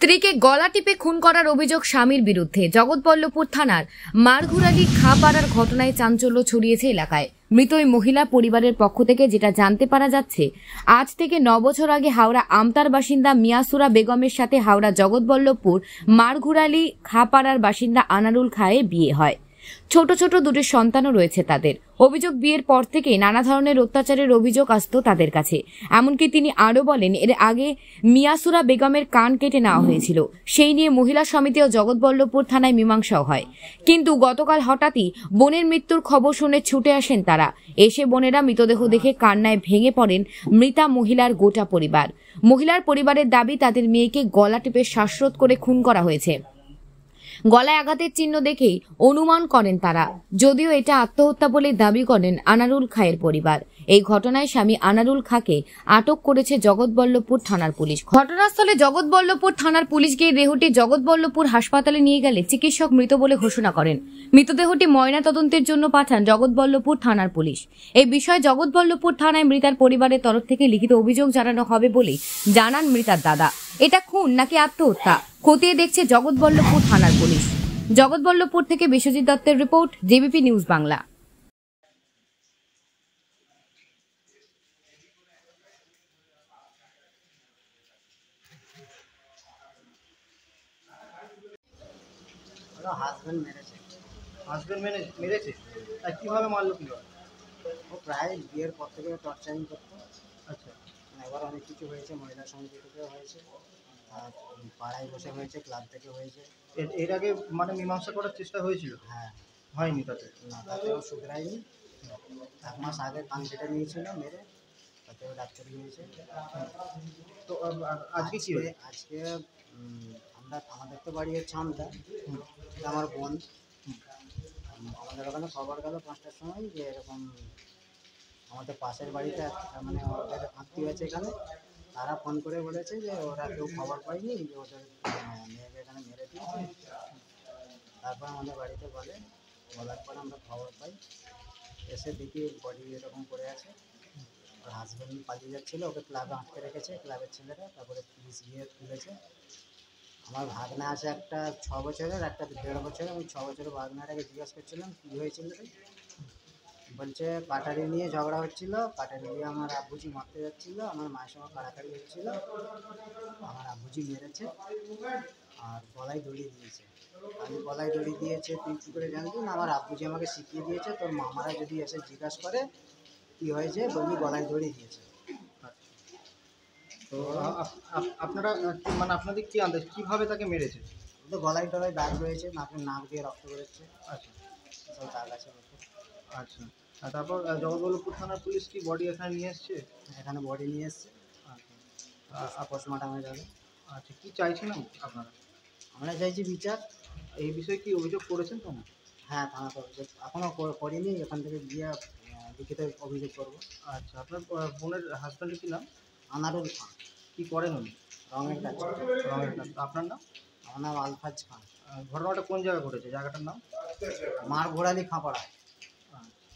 স্ত্রীকে গলা টিপে খুন করার অভিযোগ স্বামীর বিরুদ্ধে। জগৎবল্লভপুর থানার মারঘুরালি খাপাড়ার ঘটনায় চাঞ্চল্য ছড়িয়েছে এলাকায়। মৃত ওই মহিলা পরিবারের পক্ষ থেকে যেটা জানতে পারা যাচ্ছে, আজ থেকে 9 বছর আগে হাওড়া আমতার বাসিন্দা মিয়াসুরা বেগমের সাথে হাওড়া জগৎবল্লভপুর মারঘুরালি খাপাড়ার বাসিন্দা আনারুল খাঁয়ের বিয়ে হয়। ছোট ছোট দুটি সন্তানও রয়েছে তাদের। অভিযোগ, বিয়ের পর থেকে নানা ধরনের অত্যাচারের অভিযোগ আসতো তাদের কাছে। এমনকি তিনি আরো বলেন, এর আগে মিয়াসুরা বেগমের কান কেটে নেওয়া হয়েছিল। সেই নিয়ে মহিলা সমিতি ও জগৎবল্লভপুর থানায় মীমাংসাও হয়। কিন্তু গতকাল হঠাৎই বোনের মৃত্যুর খবর শুনে ছুটে আসেন তারা। এসে বোনেরা মৃতদেহ দেখে কান্নায় ভেঙে পড়েন মৃতা মহিলার গোটা পরিবার। মহিলার পরিবারের দাবি, তাদের মেয়েকে গলা টিপে শ্বাসরোধ করে খুন করা হয়েছে। গলায় আঘাতের চিহ্ন দেখেই অনুমান করেন তারা, যদিও এটা আত্মহত্যা বলে দাবি করেন আনারুল খাঁয়ের পরিবার। এই ঘটনায় স্বামী আনারুল খাঁকে আটক করেছে জগৎবল্লভপুর থানার পুলিশ। ঘটনাস্থলে জগৎবল্লভপুর থানার পুলিশ গিয়ে দেহটি জগৎবল্লভপুর হাসপাতালে নিয়ে গেলে চিকিৎসক মৃত বলে ঘোষণা করেন। মৃতদেহটি ময়নাতদন্তের জন্য পাঠান জগৎবল্লভপুর থানার পুলিশ। এই বিষয়ে জগৎবল্লভপুর থানায় মৃতার পরিবারের তরফ থেকে লিখিত অভিযোগ জানানো হবে বলে জানান মৃতার দাদা। এটা খুন নাকি আত্মহত্যা খতিয়ে দেখছে জগৎবল্লভপুর থানার পুলিশ। জগৎবল্লভপুর থেকে বিশ্বজিৎ দত্তের report, JBP news Bangla. Husband মেরেছে আর কিভাবে মারলো? কিভাবে? ও প্রায় বিয়ের পর থেকে টর্চারিং করতো। আচ্ছা, এবার অনেক কিছু হয়েছে, মহিলা সমিতি থেকে হয়েছে, আর পাড়ায় বসে হয়েছে, ক্লাব থেকে হয়েছে। এর আগে মানে মীমাংসা করার চেষ্টা হয়েছিল? হ্যাঁ, হয়নি। তাতে না, তাতেও শুধরায়নি। 1 মাস আগে কান কেটে নিয়েছিল মেরে, তাতেও ডাক্তার নিয়েছে। তো আজকে কি হয়েছে? আজকে আমাদের তো বাড়ি হচ্ছে আমটা, এটা আমার বোন। আমাদের ওখানে খবর গেল 5টার সময় যে এরকম আমাদের পাশের বাড়িতে মানে ওদের আত্মীয় আছে এখানে, তারা ফোন করে বলেছে যে ওরা কেউ খবর পায়নি, যে ওদের মেয়েকে এখানে মেরে দিয়েছে। তারপর আমাদের বাড়িতে বলার পর আমরা খবর পাই, এসে দেখি বডি এরকম করে আছে। ওর হাজব্যান্ড পালিয়ে যাচ্ছিলো, ওকে ক্লাবে আটকে রেখেছে ক্লাবের ছেলেরা, তারপরে পুলিশ গিয়ে তুলেছে। আমার ভাগনা আছে একটা 6 বছরের, একটা 1.5 বছরের। আমি 6 বছরের ভাগনাটাকে জিজ্ঞাসা করছিলাম কী হয়েছিল রে, বলছে কাটারি নিয়ে ঝগড়া হচ্ছিল, কাটারি দিয়ে আমার আব্বুজি মারতে যাচ্ছিলো, আমার মায়ের সঙ্গে কাড়াকাড়ি হচ্ছিলো, আমার আব্বুজি মেরেছে আর গলায় দড়ি দিয়েছে। আমি গলায় দড়ি দিয়েছে তুই কী করে জানবি? না, আমার আব্বুজি আমাকে শিখিয়ে দিয়েছে, তোর মামারা যদি এসে জিজ্ঞাসা করে কী হয়েছে বলবি গলায় দড়ি দিয়েছে। তো আপনারা মানে আপনাদের কি আন্দাজ কীভাবে তাকে মেরেছে? তো গলায় টলায় দাগ রয়েছে, নাক দিয়ে রক্ত বেরোচ্ছে। আচ্ছা, সব দাগ আছে। আচ্ছা। আর তারপর জগৎবল্লভপুর থানার পুলিশ কি বডি এখানে নিয়ে এসছে? এখানে বডি নিয়ে এসছে, পোস্টমর্টমে যাবে। আচ্ছা, কী চাইছেন আপনারা? আমরা চাইছি বিচার। এই বিষয়ে কি অভিযোগ করেছেন তো না? হ্যাঁ, থানাতে অভিযোগ এখনও করিনি, এখান থেকে গিয়ে লিখিত অভিযোগ করবো। আচ্ছা, আপনার বোনের হাজব্যান্ডের কী নাম? আনারুল খান। কী করেন উনি? রঙের কাজ। রঙের কাজ। আপনার নাম? আমার নাম আলফাজ খান। ঘটনাটা কোন জায়গায় ঘটেছে? জায়গাটার নাম? মারঘোরালি খাপাড়া। আচ্ছা।